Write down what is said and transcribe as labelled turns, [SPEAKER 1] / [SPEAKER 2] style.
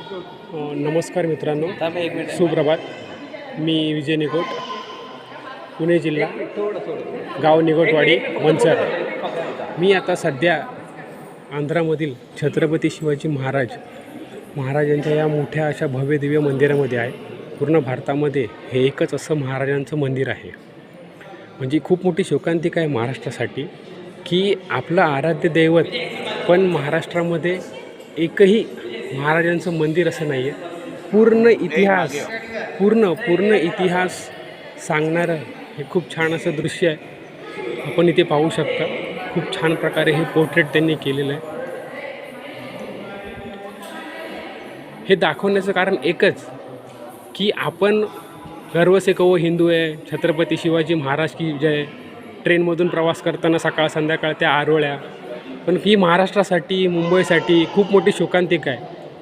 [SPEAKER 1] नमस्कार मित्रांनो, सुप्रभात. मी विजय निकोट, पुणे जिल्हा, गाव निकोटवाडी, मंचर. मी आता सध्या आंध्रामधील छत्रपती शिवाजी महाराजांच्या या मोठ्या अशा भव्य दिव्य मंदिरामध्ये आहे. पूर्ण भारतामध्ये हे एकच असं महाराजांचं मंदिर आहे. म्हणजे खूप मोठी शोकांतिका आहे महाराष्ट्रासाठी, की आपलं आराध्य दैवत पण महाराष्ट्रामध्ये एकही महाराजांचं मंदिर असं नाही आहे. पूर्ण इतिहास सांगणारं हे खूप छान असं दृश्य आहे. आपण इथे पाहू शकता. खूप छान प्रकारे हे पोर्ट्रेट त्यांनी केलेलं आहे. हे दाखवण्याचं कारण एकच, की आपण गर्व से कहो हिंदू आहे, छत्रपती शिवाजी महाराज की जय. ट्रेनमधून प्रवास करताना सकाळ संध्याकाळ त्या आरोळ्या. पण ही महाराष्ट्रासाठी, मुंबईसाठी खूप मोठी शोकांतिका आहे.